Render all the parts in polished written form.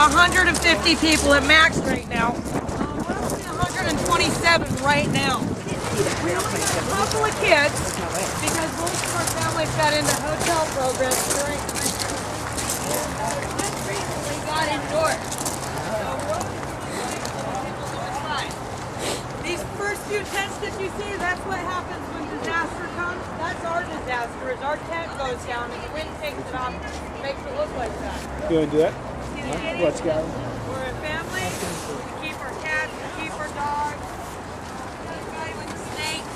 150 people at max right now. We're only 127 right now. We only got a couple of kids because most of our families got into hotel programs during the winter. Just recently got indoors. So we're only doing fine. These first few tents that you see, that's what happens when disaster comes. That's our disaster, is our tent goes down and the wind takes it off and makes it look like that. You want to do that? Let's go. We're a family. We keep our cats, we keep our dogs. This guy with the snake.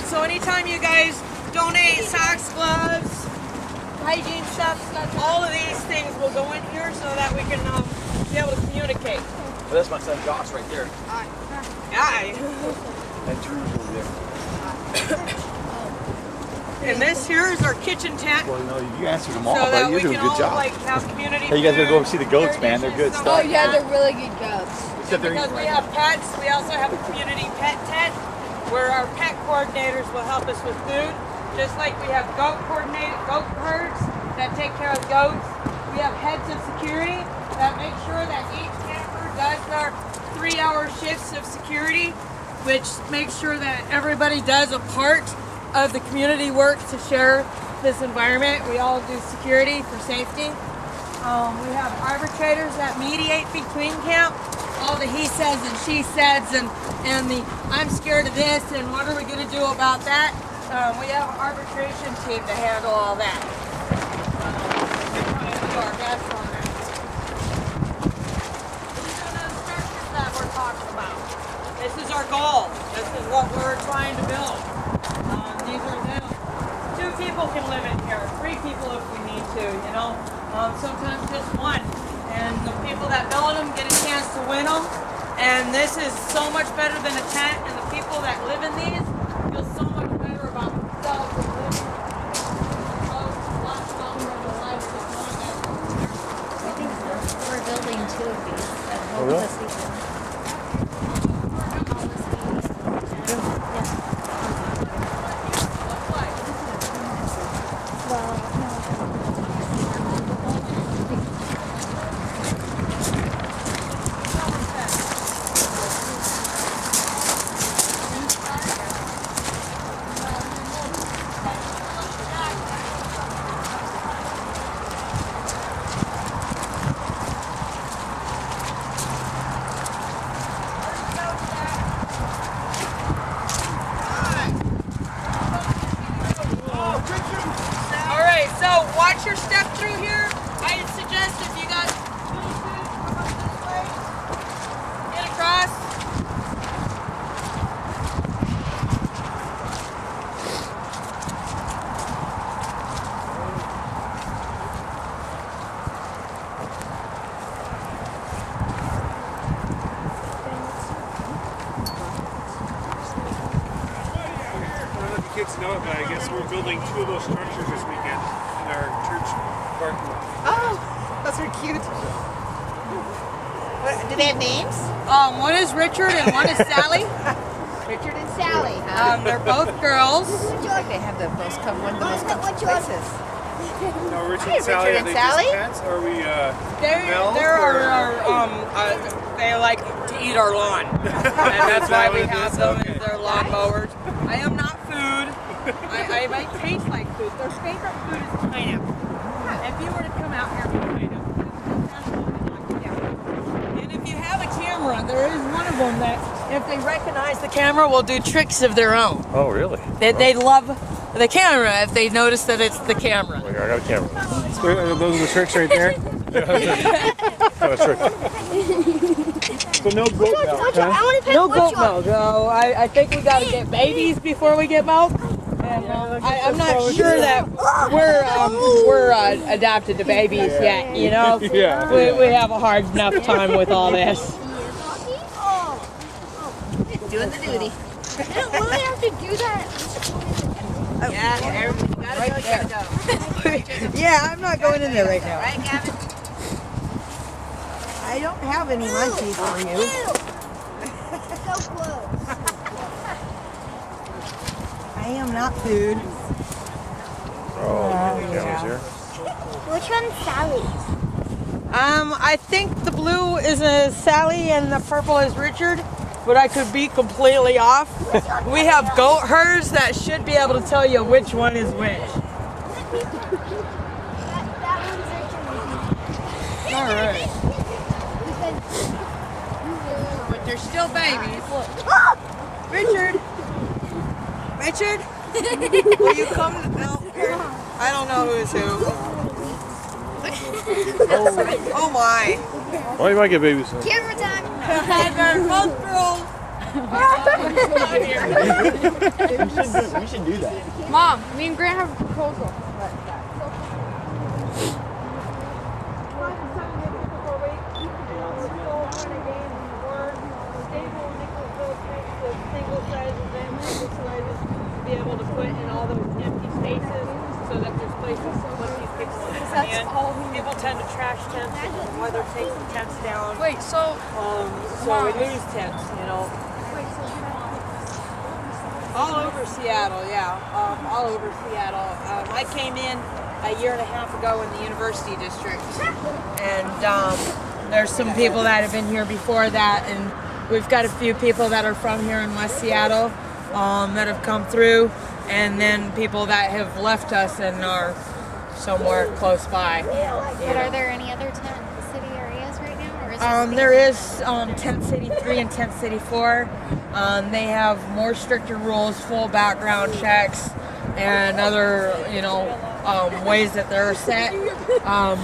So anytime you guys donate socks, gloves, hygiene stuff, all of these things will go in here so that we can be able to communicate. Well, that's my son Josh right there. Hi. And Drew's over there. And this here is our kitchen tent. Well, no, you answered them all, so but you're doing a good job. Like, have community hey, you guys gotta go see the goats, man. They're good stuff. Oh yeah, they're really good goats. Because we have pets, we also have a community pet tent where our pet coordinators will help us with food. Just like we have goat herds that take care of goats. We have heads of security that make sure that each camper does their 3-hour shifts of security, which makes sure that everybody does a part of the community work to share this environment. We all do security for safety. We have arbitrators that mediate between camp. All the he says and she says and the I'm scared of this and what are we going to do about that? We have an arbitration team to handle all that. Do our best on that. These are the structures that we're talking about. This is our goal. This is what we're trying to build. These are them. 2 people can live in here. 3 people if we need to, you know. Sometimes just 1. And the people that build them get a chance to win them. And this is so much better than a tent. And the people that live in these feel so much better about themselves and living. I think we're building 2 of these at home this weekend. Watch your step through here. I suggest if you got food, come up this way. Get across. I don't know if you kids know it, but I guess we're building 2 of those structures this weekend in our church parking lot. Oh, those are cute. Do they have names? One is Richard and one is Sally. Richard and Sally, huh? They're both girls. They have the most one of the most comfortable places. No, Richard Hey, and Sally, Richard are and they Sally? just pets? Or are we They like to eat our lawn, and that's why we have them as their lawn mowers. I am not food. I might taste like food. Their favorite food is pineapple. If you were to come out here with pineapple, and if you have a camera, there is one of them that, if they recognize the camera, will do tricks of their own. Oh, really? They love the camera if they notice that it's the camera. I got a camera. So, those are the tricks right there. Got a trick. So no goat milk, huh? No goat milk. No, I think we gotta get babies before we get milk. And I'm not sure that we're adapted to babies yet. You know, Yeah. we have a hard enough time with all this. Doing the duty. I don't really have to do that. Yeah, everybody gotta go, Yeah, I'm not going in there right now. Right, Gavin? I don't have any munchies for you. So close. I am not food. Oh, the camera's here. Which one's Sally? I think the blue is Sally and the purple is Richard, but I could be completely off. We have goat herds that should be able to tell you which one is which. That one's Richard. All right. But they're still babies. Richard! Richard? Will you come? No. I don't know who's who. Oh my. Well, you might get babies soon. Camera time. We should do that. Mom, me and Grant have a proposal. Be able to put in all those empty spaces so that there's places when these people come in. People tend to trash tents while they're taking tents down. Wait, so So we lose tents, you know. All over Seattle, yeah. All over Seattle. I came in a year and a half ago in the University District. And there's some people that have been here before that. And we've got a few people that are from here in West Seattle that have come through. And then people that have left us and are somewhere close by. But are there any other tent city areas right now? Or is There is Tent City 3 and Tent City 4. They have more stricter rules, full background checks, and other, ways that they're set.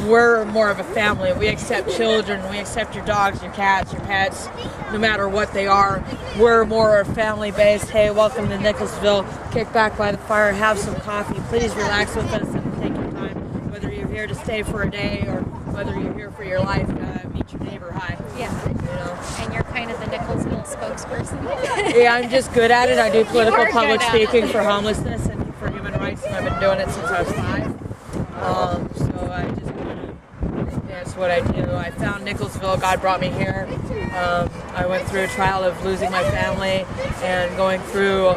We're more of a family. We accept children. We accept your dogs, your cats, your pets, no matter what they are. We're more family-based. Hey, welcome to Nicklesville. Kick back by the fire, have some coffee. Please relax with us and take your time. Whether you're here to stay for a day or whether you're here for your life, meet your neighbor. Hi. Yeah. And you're kind of the Nicklesville spokesperson. Yeah, I'm just good at it. I do political You are public good at speaking it. for homelessness and for human rights, and I've been doing it since I was 5. So I just that's what I do. I found Nicklesville. God brought me here. I went through a trial of losing my family and going through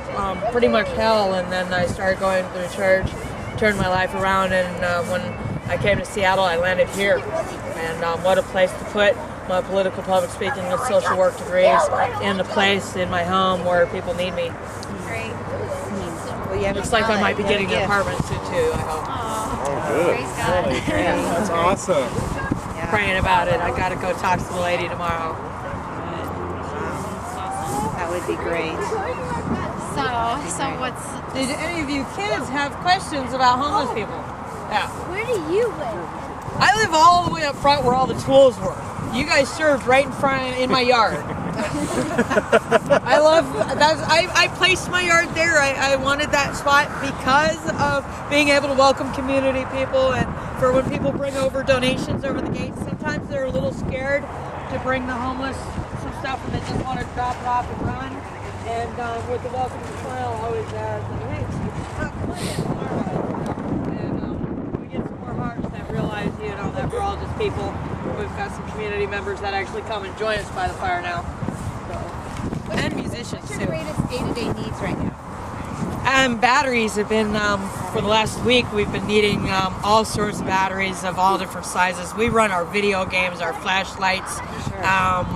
pretty much hell, and then I started going through church, turned my life around, and when I came to Seattle, I landed here. And what a place to put my political public speaking and social work degrees in a place in my home where people need me. Great. Well, you Looks like I might be getting an apartment soon too, I hope. Oh, good. Praise God. That's awesome. Praying about it. I gotta go talk to the lady tomorrow. That would be great. So what's Did any of you kids have questions about homeless people? Yeah. where do you live? I live all the way up front where all the tools were. You guys served right in front in my yard. I love that. I placed my yard there. I wanted that spot because of being able to welcome community people, and for when people bring over donations over the gates. Sometimes they're a little scared to bring the homeless some stuff and they just want to drop it off and run. And with the welcome smile, always there. Hey, come on in. And we get some more hearts that realize, that we're all just people. We've got some community members that actually come and join us by the fire now. And musicians What's your too. greatest day-to-day needs right now? Batteries have been, for the last week, we've been needing all sorts of batteries of all different sizes. We run our video games, our flashlights.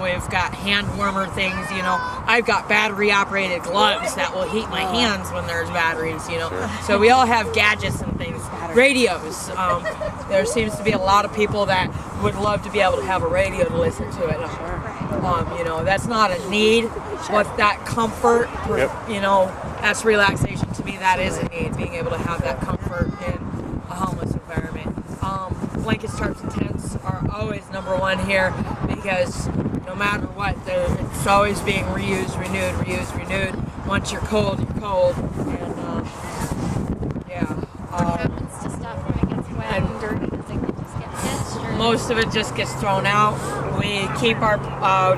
We've got hand warmer things, I've got battery operated gloves that will heat my hands when there's batteries, So we all have gadgets and things. Radios. There seems to be a lot of people that would love to be able to have a radio to listen to at home. You know, that's not a need, but that comfort, Yep. you know, that's relaxation to me. That is a need, being able to have that comfort in a homeless environment. Blankets, tarps, and tents are always number one here because no matter what, it's always being reused, renewed. Once you're cold, you're cold. And yeah. What happens to stuff when it gets wet and dirty? Does it just get pitched? Or Most of it just gets thrown out. We keep our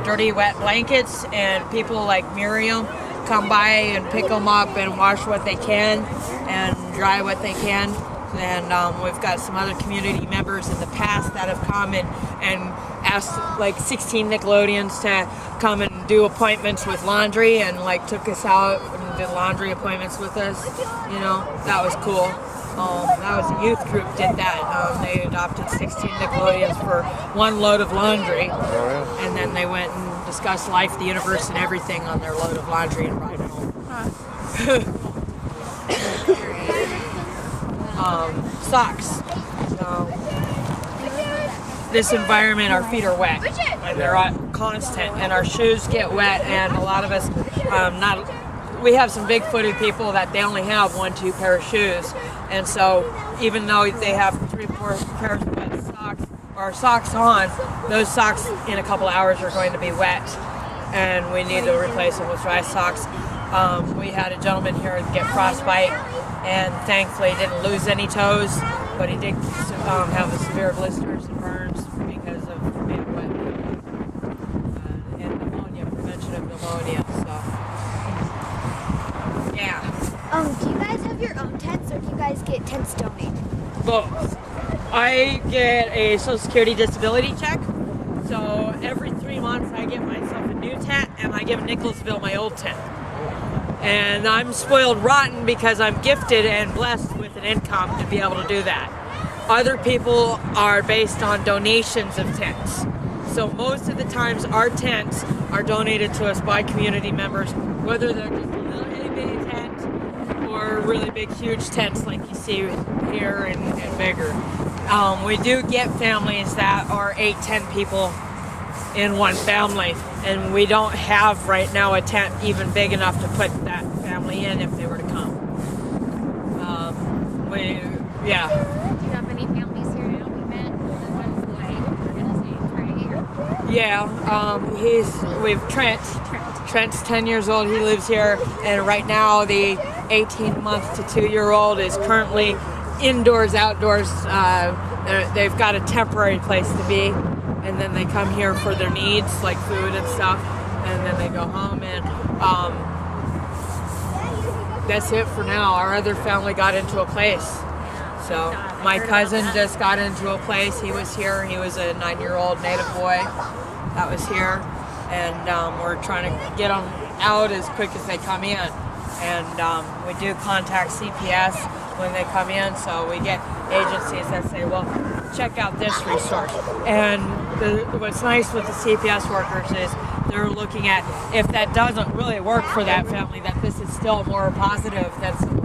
dirty, wet blankets, and people like Miriam come by and pick them up and wash what they can and dry what they can. And we've got some other community members in the past that have come and asked like 16 Nickelodeons to come and do appointments with laundry, and like took us out and did laundry appointments with us. You know, that was cool. That was a youth group did that. They adopted 16 Nickelodeons for one load of laundry. And then they went and discussed life, the universe, and everything on their load of laundry and brought it home. Socks. So, this environment, our feet are wet. And they're constant, and our shoes get wet, and a lot of us, we have some big-footed people that they only have 1-2 pair of shoes. And so even though they have 3-4 pairs of wet socks or socks on, those socks in a couple hours are going to be wet, and we need to replace them with dry socks. We had a gentleman here get frostbite, and thankfully didn't lose any toes, but he did have severe blisters and burns because of being wet. And pneumonia, prevention of pneumonia. So, yeah. Do you guys have your own tents, or do you guys get tents donated? Both. I get a Social Security disability check, so every 3 months I get myself a new tent, and I give Nicklesville my old tent. And I'm spoiled rotten because I'm gifted and blessed with an income to be able to do that. Other people are based on donations of tents. So most of the times our tents are donated to us by community members, whether they're just a little itty-bitty tent or really big, huge tents like you see here and bigger. We do get families that are 8-10 people in one family, and we don't have right now a tent even big enough to put that family in if they were to come. Yeah. do you have any families here now? We met the one boy, we're gonna say Trey. Yeah, we've Trent. Trent's 10 years old, he lives here, and right now the 18-month to 2-year-old is currently indoors, outdoors. They've got a temporary place to be, and then they come here for their needs, like food and stuff, and then they go home, and that's it for now. Our other family got into a place. So my cousin just got into a place. He was here. He was a 9-year-old native boy that was here, and we're trying to get them out as quick as they come in. And we do contact CPS when they come in, so we get agencies that say, well, check out this resource. And what's nice with the CPS workers is they're looking at if that doesn't really work for that family, that this is still more positive than some